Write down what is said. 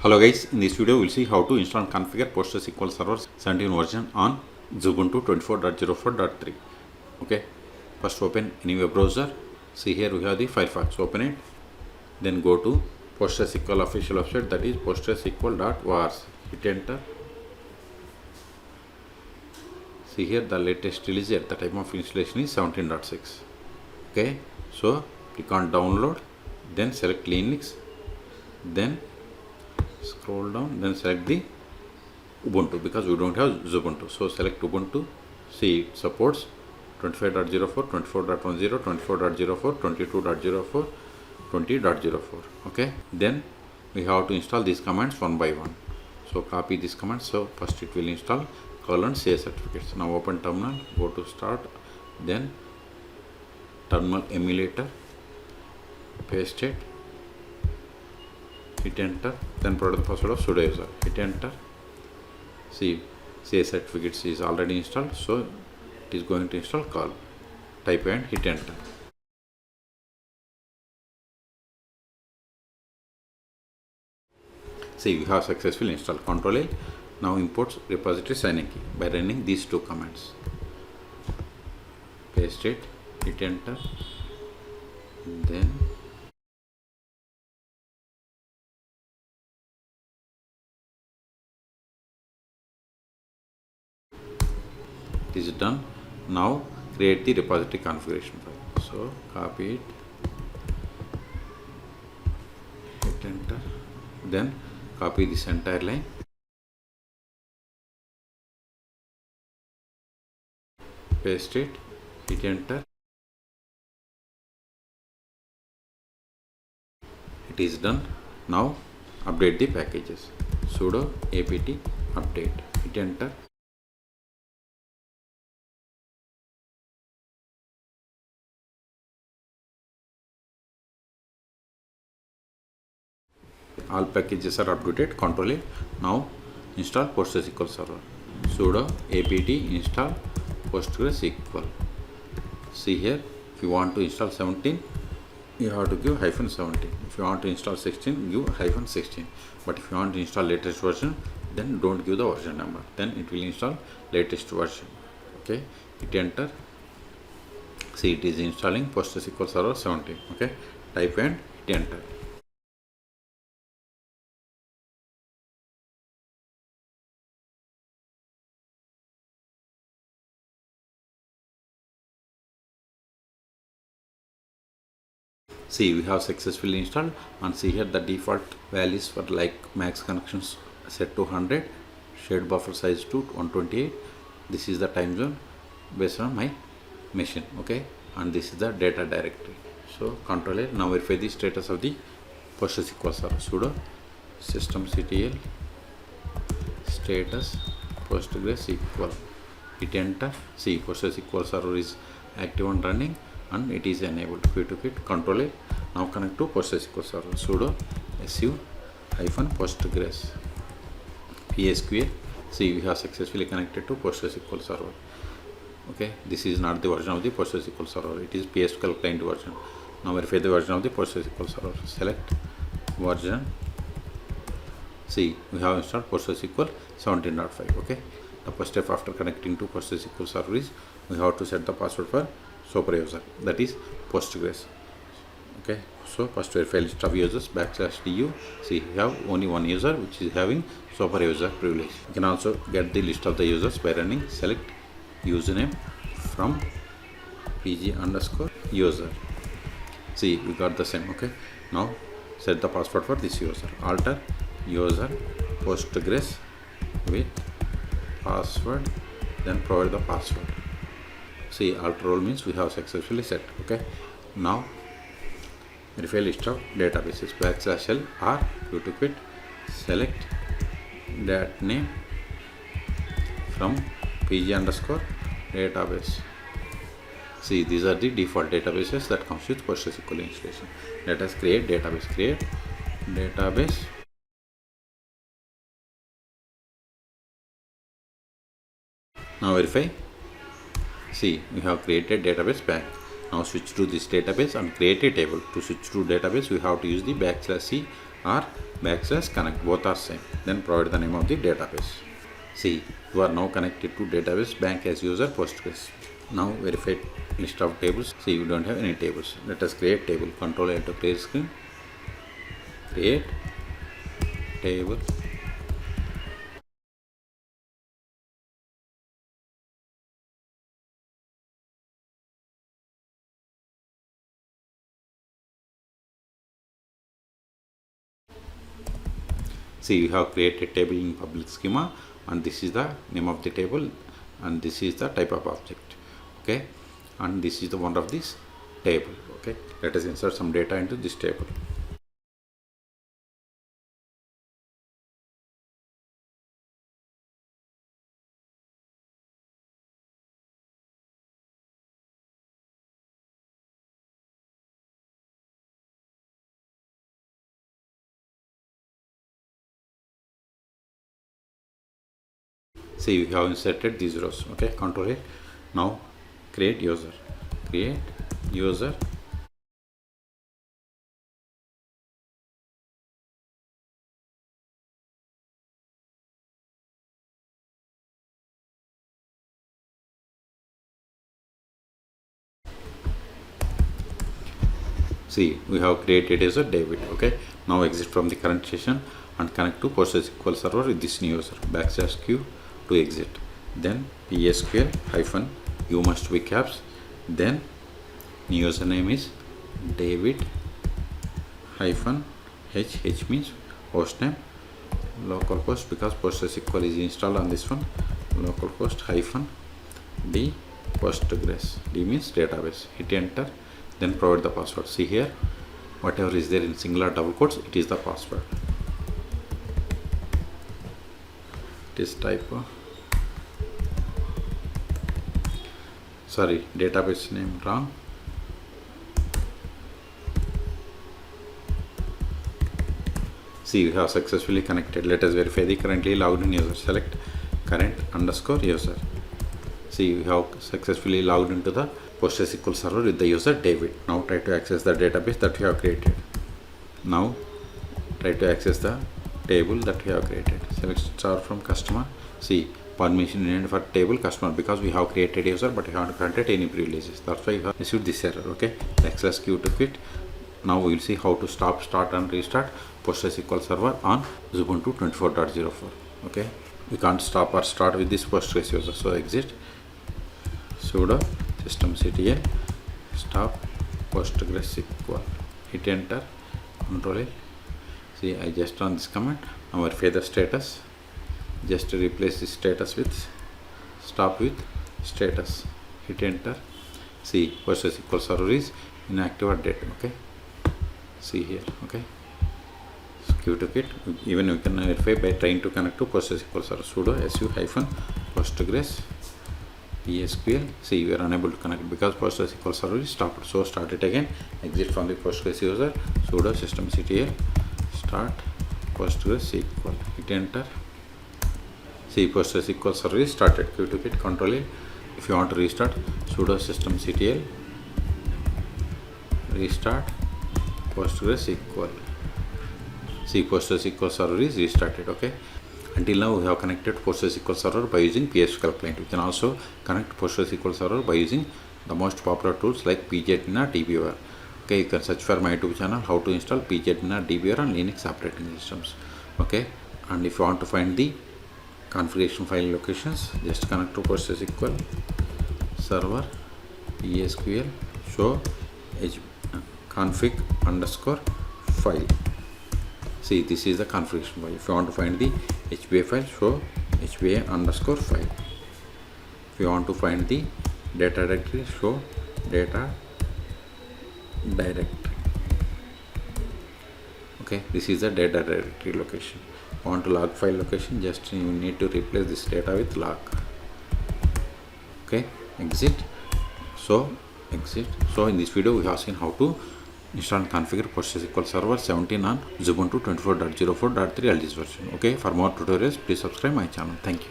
Hello guys, in this video we will see how to install and configure PostgreSQL Server 17 version on Xubuntu 24.04.3. Okay, first open any web browser. See here we have the Firefox. Open it, then go to PostgreSQL official website, that is postgresql.wars. Hit enter. See here the latest release at the time of installation is 17.6. Okay, so click on download, then select Linux, then scroll down, then select the Ubuntu because we don't have Xubuntu. So select Ubuntu. See it supports 25.04, 24.10, 24.04, 22.04, 20.04. Okay, then we have to install these commands one by one. So copy these commands. So first it will install :C certificates. Now open terminal, go to start, then terminal emulator, paste it, hit enter, then put the password of sudo user, hit enter. See, C certificates is already installed, so it is going to install call. Type and hit enter. See, we have successfully installed. Control L. Now imports repository signing key by running these two commands. Paste it, hit enter, then it is done. Now create the repository configuration file. So copy it, hit enter, then copy this entire line, paste it, hit enter. It is done. Now update the packages. Sudo apt update, hit enter. All packages are updated. Control it. Now install PostgreSQL Server. Sudo apt install PostgreSQL. See here, if you want to install 17, you have to give -17. If you want to install 16, give -16. But if you want to install latest version, then don't give the version number. Then it will install latest version. Okay, hit enter. See, it is installing PostgreSQL Server 17. Okay, type and hit enter. See, we have successfully installed, and see here the default values for like max connections set to 100, shared buffer size to 128. This is the time zone based on my machine. Okay, and this is the data directory. So control A. Now verify the status of the PostgreSQL server. Sudo systemctl status PostgreSQL. Hit enter. See, PostgreSQL server is active and running, and it is enabled. Hit control A. Now connect to PostgreSQL server. Sudo su-postgres PSQL. See, we have successfully connected to PostgreSQL server. Okay, this is not the version of the PostgreSQL server, it is PSQL client version. Now verify the version of the PostgreSQL server. Select version. See, we have installed PostgreSQL 17.5. Okay, the first step after connecting to PostgreSQL server is we have to set the password for super user, that is Postgres. Okay, so first verify list of users /du. See, we have only one user which is having super user privilege. You can also get the list of the users by running select username from pg_user. See, we got the same. Okay, now set the password for this user. Alter user Postgres with password, then provide the password. See, alter role means we have successfully set. Okay, now verify list of databases /l or qt select dat name from pg_database. See, these are the default databases that comes with PostgreSQL installation. Let us create database. Create database. Now verify. See, we have created database bank. Now switch to this database and create a table. To switch to database, we have to use the /c or backslash connect, both are same. Then provide the name of the database. See, you are now connected to database bank as user Postgres. Now verify list of tables. See, you don't have any tables. Let us create table. Control L to clear screen. Create table. See, we have created table in public schema, and this is the name of the table, and this is the type of object. Okay, and this is the one of this table. Okay, let us insert some data into this table. See, we have inserted these rows. Okay, control it. Now create user. Create user. See, we have created user David. Okay, now exit from the current session and connect to PostgreSQL server with this new user. \q to exit. Then PSQL hyphen you must be caps. Then new username is David hyphen h means hostname, localhost because PostgreSQL is installed on this one, localhost hyphen d Postgres, d means database. Hit enter, then provide the password. See here, whatever is there in singular double quotes, it is the password. It is typo. Sorry, database name wrong. See, we have successfully connected. Let us verify the currently logged in user. Select current underscore user. See, we have successfully logged into the PostgreSQL server with the user David. Now try to access the database that we have created. Now try to access the table that we have created. Select star from customer. See, permission needed for table customer because we have created user but we haven't granted any privileges. That's why we have received this error. Okay, \q to quit. Now we will see how to stop, start and restart PostgreSQL server on Xubuntu 24.04. Okay, we can't stop or start with this Postgres user, so exit, sudo systemctl stop PostgreSQL, hit enter, control A. See, I just run this command. Now verify the status. Just replace this status with stop with status, hit enter. See, PostgreSQL server is inactive or dead. Okay, see here. Okay, q to quit. Even we can verify by trying to connect to PostgreSQL server. Sudo su hyphen postgres PSQL. See, we are unable to connect because PostgreSQL server is stopped. So start it again. Exit from the Postgres user. Sudo systemctl start PostgreSQL. Hit enter. See, PostgreSQL server is started. Q to quit. Control A. If you want to restart, sudo systemctl restart PostgreSQL. See, PostgreSQL server is restarted. Okay, until now we have connected PostgreSQL server by using PSQL client. We can also connect PostgreSQL server by using the most popular tools like pgdna dbr. Okay, you can search for my YouTube channel how to install pgdna dbr on Linux operating systems. Okay, and if you want to find the configuration file locations, just connect to PostgreSQL server PSQL show config underscore file. See, this is the configuration file. If you want to find the HBA file, show HBA underscore file. If you want to find the data directory, show data directory. Okay, this is the data directory location. If you want to log file location, just you need to replace this data with log. Okay, exit. So exit. So in this video we have seen how to install and configure PostgreSQL server 17 on Xubuntu 24.04.3 LTS version. Okay, for more tutorials please subscribe my channel. Thank you.